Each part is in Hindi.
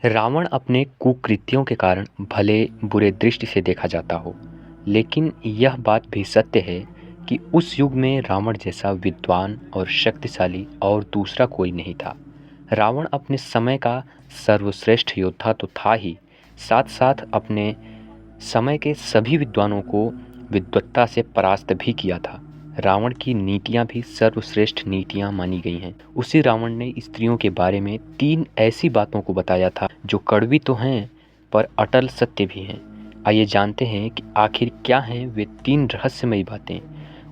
रावण अपने कुकृत्यों के कारण भले बुरे दृष्टि से देखा जाता हो, लेकिन यह बात भी सत्य है कि उस युग में रावण जैसा विद्वान और शक्तिशाली और दूसरा कोई नहीं था। रावण अपने समय का सर्वश्रेष्ठ योद्धा तो था ही, साथ साथ अपने समय के सभी विद्वानों को विद्वत्ता से परास्त भी किया था। रावण की नीतियां भी सर्वश्रेष्ठ नीतियां मानी गई हैं। उसी रावण ने स्त्रियों के बारे में 3 ऐसी बातों को बताया था जो कड़वी तो हैं पर अटल सत्य भी हैं। आइए जानते हैं कि आखिर क्या हैं वे 3 रहस्यमयी बातें।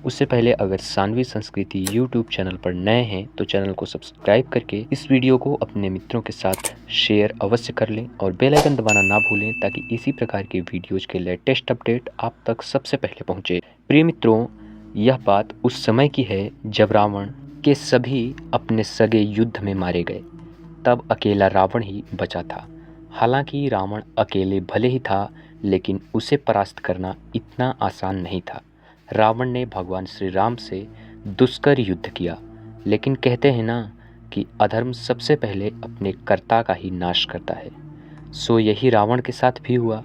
उससे पहले अगर सानवी संस्कृति यूट्यूब चैनल पर नए हैं तो चैनल को सब्सक्राइब करके इस वीडियो को अपने मित्रों के साथ शेयर अवश्य कर लें और बेल आइकन दबाना ना भूलें ताकि इसी प्रकार के वीडियोज के लेटेस्ट अपडेट आप तक सबसे पहले पहुंचे। प्रिय मित्रों, यह बात उस समय की है जब रावण के सभी अपने सगे युद्ध में मारे गए। तब अकेला रावण ही बचा था। हालांकि रावण अकेले भले ही था, लेकिन उसे परास्त करना इतना आसान नहीं था। रावण ने भगवान श्री राम से दुष्कर युद्ध किया, लेकिन कहते हैं ना कि अधर्म सबसे पहले अपने कर्ता का ही नाश करता है। सो यही रावण के साथ भी हुआ।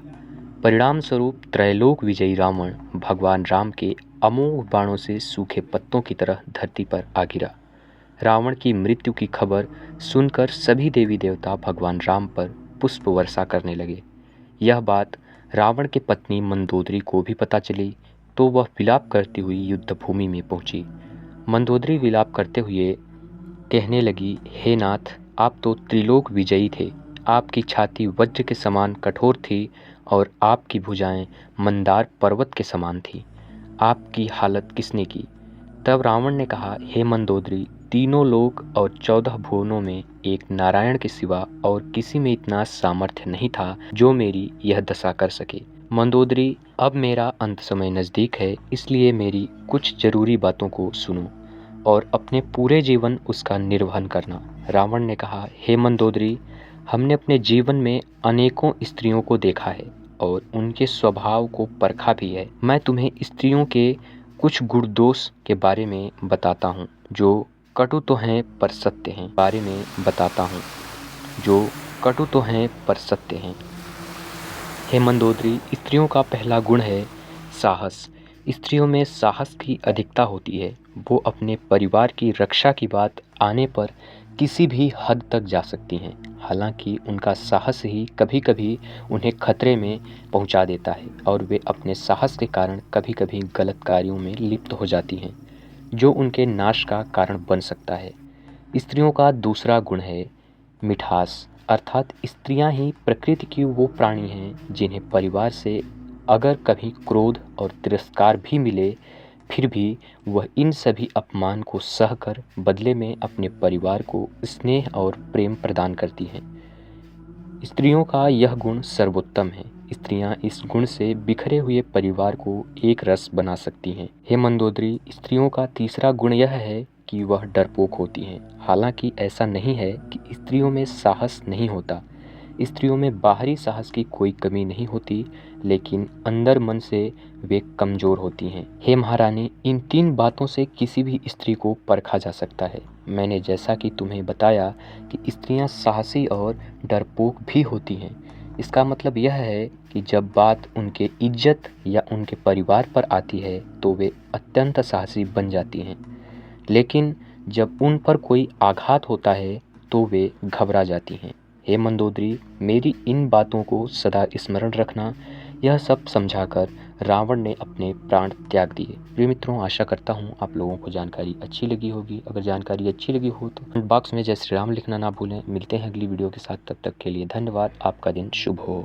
परिणाम स्वरूप त्रैलोक विजयी रावण भगवान राम के अमोघ बाणों से सूखे पत्तों की तरह धरती पर आ गिरा। रावण की मृत्यु की खबर सुनकर सभी देवी देवता भगवान राम पर पुष्प वर्षा करने लगे। यह बात रावण के पत्नी मंदोदरी को भी पता चली तो वह विलाप करती हुई युद्ध भूमि में पहुंची। मंदोदरी विलाप करते हुए कहने लगी, हे नाथ, आप तो त्रिलोक विजयी थे। आपकी छाती वज्र के समान कठोर थी और आपकी भुजाएं मंदार पर्वत के समान थी। आपकी हालत किसने की? तब रावण ने कहा, हे मंदोदरी, तीनों लोक और 14 भुवनों में एक नारायण के सिवा और किसी में इतना सामर्थ्य नहीं था जो मेरी यह दशा कर सके। मंदोदरी, अब मेरा अंत समय नज़दीक है, इसलिए मेरी कुछ जरूरी बातों को सुनो और अपने पूरे जीवन उसका निर्वहन करना। रावण ने कहा, हे मंदोदरी, हमने अपने जीवन में अनेकों स्त्रियों को देखा है और उनके स्वभाव को परखा भी है। मैं तुम्हें स्त्रियों के कुछ गुण दोष के बारे में बताता हूँ जो कटु तो हैं पर सत्य हैं। जो कटु तो हैं पर सत्य हैं। हे मंदोदरी, स्त्रियों का पहला गुण है साहस। स्त्रियों में साहस की अधिकता होती है। वो अपने परिवार की रक्षा की बात आने पर किसी भी हद तक जा सकती हैं। हालांकि उनका साहस ही कभी कभी उन्हें खतरे में पहुंचा देता है और वे अपने साहस के कारण कभी कभी गलत कार्यों में लिप्त हो जाती हैं, जो उनके नाश का कारण बन सकता है। स्त्रियों का दूसरा गुण है मिठास, अर्थात स्त्रियां ही प्रकृति की वो प्राणी हैं जिन्हें परिवार से अगर कभी क्रोध और तिरस्कार भी मिले, फिर भी वह इन सभी अपमान को सहकर बदले में अपने परिवार को स्नेह और प्रेम प्रदान करती हैं। स्त्रियों का यह गुण सर्वोत्तम है। स्त्रियां इस गुण से बिखरे हुए परिवार को एक रस बना सकती हैं। हे मंदोदरी, स्त्रियों का तीसरा गुण यह है कि वह डरपोक होती हैं। हालांकि ऐसा नहीं है कि स्त्रियों में साहस नहीं होता। स्त्रियों में बाहरी साहस की कोई कमी नहीं होती, लेकिन अंदर मन से वे कमज़ोर होती हैं। हे महारानी, इन 3 बातों से किसी भी स्त्री को परखा जा सकता है। मैंने जैसा कि तुम्हें बताया कि स्त्रियां साहसी और डरपोक भी होती हैं। इसका मतलब यह है कि जब बात उनके इज्जत या उनके परिवार पर आती है तो वे अत्यंत साहसी बन जाती हैं, लेकिन जब उन पर कोई आघात होता है तो वे घबरा जाती हैं। हे मंदोदरी, मेरी इन बातों को सदा स्मरण रखना। यह सब समझाकर रावण ने अपने प्राण त्याग दिए। प्रिय मित्रों, आशा करता हूँ आप लोगों को जानकारी अच्छी लगी होगी। अगर जानकारी अच्छी लगी हो तो कमेंट बॉक्स में जय श्री राम लिखना ना भूलें। मिलते हैं अगली वीडियो के साथ, तब तक के लिए धन्यवाद। आपका दिन शुभ हो।